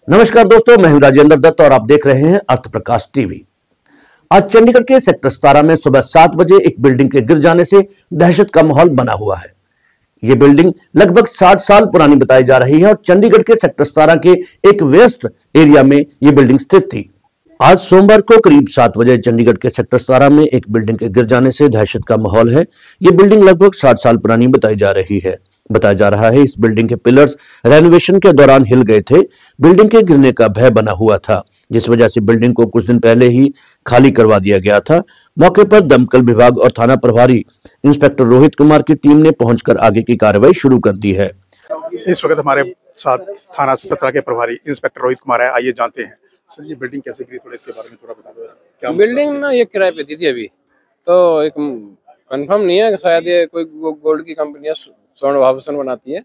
नमस्कार दोस्तों, मैं हूं राजेंद्र दत्त और आप देख रहे हैं अर्थ प्रकाश टीवी। आज चंडीगढ़ के सेक्टर 17 में सुबह 7 बजे एक बिल्डिंग के गिर जाने से दहशत का माहौल बना हुआ है। यह बिल्डिंग लगभग 60 साल पुरानी बताई जा रही है और चंडीगढ़ के सेक्टर 17 के एक व्यस्त एरिया में यह बिल्डिंग स्थित थी। आज सोमवार को करीब 7 बजे चंडीगढ़ के सेक्टर 17 में एक बिल्डिंग के गिर जाने से दहशत का माहौल है। यह बिल्डिंग लगभग 60 साल पुरानी बताई जा रही है। बताया जा रहा है इस बिल्डिंग के पिलर्स रेनोवेशन के दौरान हिल गए थे। बिल्डिंग के गिरने का भय बना हुआ था, जिस वजह से बिल्डिंग को कुछ दिन पहले ही खाली करवा दिया गया था। मौके पर दमकल विभाग और थाना प्रभारी इंस्पेक्टर रोहित कुमार की टीम ने पहुंचकर आगे की कार्रवाई शुरू कर दी है। इस वक्त हमारे साथ थाना 17 के प्रभारी इंस्पेक्टर रोहित कुमार है। आइए जानते हैं सर, ये बिल्डिंग कैसे गिरी, थोड़े इसके बारे में थोड़ा बता दो। क्या बिल्डिंग ना ये किराए पे दी थी अभी, तो एक कंफर्म नहीं है, शायद ये कोई गोल्ड की कंपनी स्वर्ण आभूषण बनाती है,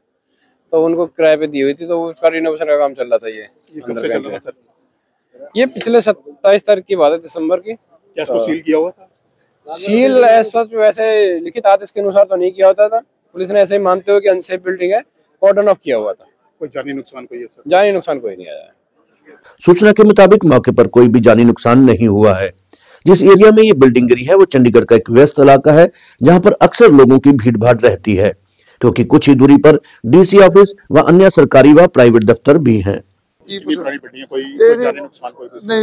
तो उनको किराए पे दी हुई थी, तो उसका रिनोवेशन का काम चल रहा था। ये कब से चल रहा है सर? ये पिछले 27 तारीख की बात है, दिसंबर की। क्या इसको सील किया हुआ था? सील ऐसा वैसे लिखित आदेश के अनुसार तो नहीं किया होता था। पुलिस ने ऐसे ही मानते हुए कि अनसेफ बिल्डिंग है, कॉर्डन ऑफ किया हुआ था। कोई जानी नुकसान कोई है सर? जानी नुकसान कोई नहीं आया। सूचना के मुताबिक मौके पर कोई भी जानी नुकसान नहीं हुआ है। जिस एरिया में ये बिल्डिंग गिरी है वो चंडीगढ़ का एक व्यस्त इलाका है, जहां पर अक्सर लोगों की भीड़ भाड़ रहती है, क्योंकि कुछ ही दूरी पर डीसी ऑफिस व अन्य सरकारी व प्राइवेट दफ्तर भी हैं। कोई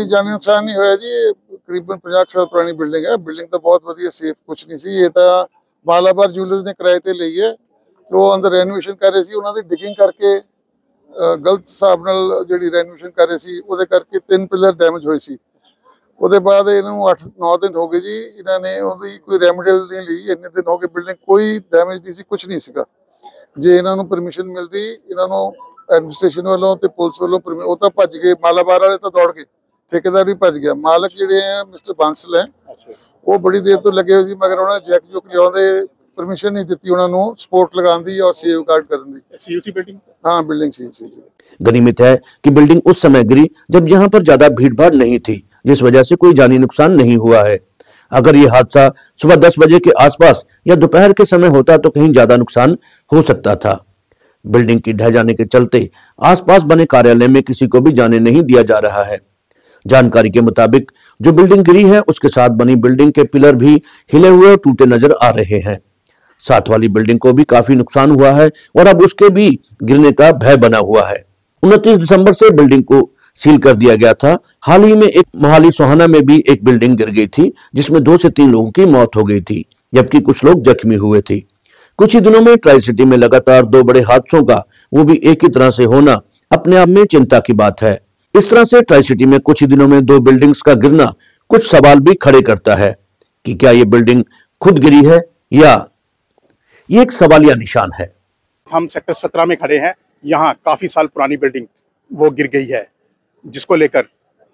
जानी नुकसान नहीं होया जी। करीबन 50 साल पुरानी बिल्डिंग है। बिल्डिंग तो बहुत वधिया सेफ कुछ नहीं सी। ये तो मालाबार ज्वेलर्स ने किराए ते ਲਈ है, जो अंदर रेनोवेशन कर रहे सी, उन्हां दी डिगिंग करके गलत हिसाब नाल ਜਿਹੜੀ रेनोवेशन कर रहे सी, ਉਹਦੇ ਕਰਕੇ 3 पिलर डैमेज ਹੋਏ ਸੀ। ਉਹਦੇ ਬਾਅਦ ਇਹਨਾਂ ਨੂੰ 8-9 दिन हो गए जी, ਇਹਨਾਂ ਨੇ ਉਹਦੀ ਕੋਈ ਰੈਮੀਡੀਅਲ ਨਹੀਂ ਲਈ। ਇੰਨੇ दिन हो गए बिल्डिंग कोई डैमेज नहीं सी, कुछ नहीं ਸੀਗਾ। ਜੇ ਇਹਨਾਂ ਨੂੰ परमिशन मिलती, ਇਹਨਾਂ ਨੂੰ एडमिनिस्ट्रेशन वालों ते पुलिस वालों ਉਹ ਤਾਂ ਭੱਜ ਗਏ, ਮਾਲਾਬਾਰ ਵਾਲੇ ਤਾਂ ਦੌੜ ਗਏ, ठेकेदार भी भज गया। मालक ਜਿਹੜੇ ਆ मिस्टर बांसल है, वो बड़ी देर तो लगे हुए सी, मगर उन्होंने जैक जुक लियाਉਂਦੇ परमिशन नहीं दी उन्होंने सपोर्ट लगाने दी और सेव गार्ड करने दी। Seal building? हाँ, बिल्डिंग सील सी। गनीमत है कि बिल्डिंग उस समय गिरी जब यहाँ पर ज्यादा भीड़ भाड़ नहीं थी, जिस वजह से कोई जानी नुकसान नहीं हुआ है। अगर ये हादसा सुबह 10 बजे के आसपास या दोपहर के समय होता तो कहीं ज्यादा नुकसान हो सकता था। बिल्डिंग की ढह जाने के चलते आसपास बने कार्यालय में किसी को भी जाने नहीं दिया जा रहा है। जानकारी के मुताबिक जो बिल्डिंग गिरी है उसके साथ बनी बिल्डिंग के पिलर भी हिले हुए और टूटे नजर आ रहे हैं। साथ वाली बिल्डिंग को भी काफी नुकसान हुआ है और अब उसके भी गिरने का भय बना हुआ है। 29 दिसंबर से बिल्डिंग को सील कर दिया गया था। हाल ही में एक मोहाली सोहाना में भी एक बिल्डिंग गिर गई थी, जिसमें 2 से 3 लोगों की मौत हो गई थी, जबकि कुछ लोग जख्मी हुए थे। कुछ ही दिनों में ट्राई सिटी में लगातार 2 बड़े हादसों का, वो भी एक ही तरह से होना, अपने आप में चिंता की बात है। इस तरह से ट्राई सिटी में कुछ ही दिनों में 2 बिल्डिंग्स का गिरना कुछ सवाल भी खड़े करता है कि क्या ये बिल्डिंग खुद गिरी है या ये एक सवालिया निशान है। हम सेक्टर 17 में खड़े हैं। यहाँ काफी साल पुरानी बिल्डिंग वो गिर गई है, जिसको लेकर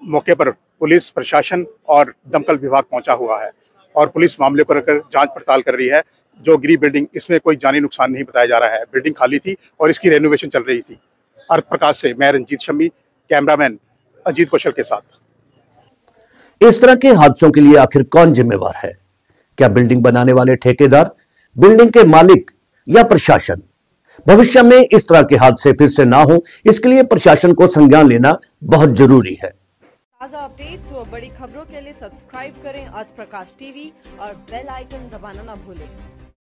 मौके पर पुलिस प्रशासन और दमकल विभाग पहुंचा हुआ है और पुलिस मामले को लेकर जांच पड़ताल कर रही है। जो गिरी बिल्डिंग, इसमें कोई जानी नुकसान नहीं बताया जा रहा है। बिल्डिंग खाली थी और इसकी रेनोवेशन चल रही थी। अर्थ प्रकाश से मैं रंजीत शम्मी, कैमरामैन अजीत कौशल के साथ। इस तरह के हादसों के लिए आखिर कौन जिम्मेवार है? क्या बिल्डिंग बनाने वाले ठेकेदार, बिल्डिंग के मालिक या प्रशासन? भविष्य में इस तरह के हादसे फिर से ना हो, इसके लिए प्रशासन को संज्ञान लेना बहुत जरूरी है। ताज़ा अपडेट्स व बड़ी खबरों के लिए सब्सक्राइब करें आज प्रकाश टीवी और बेल आइकन दबाना ना भूलें।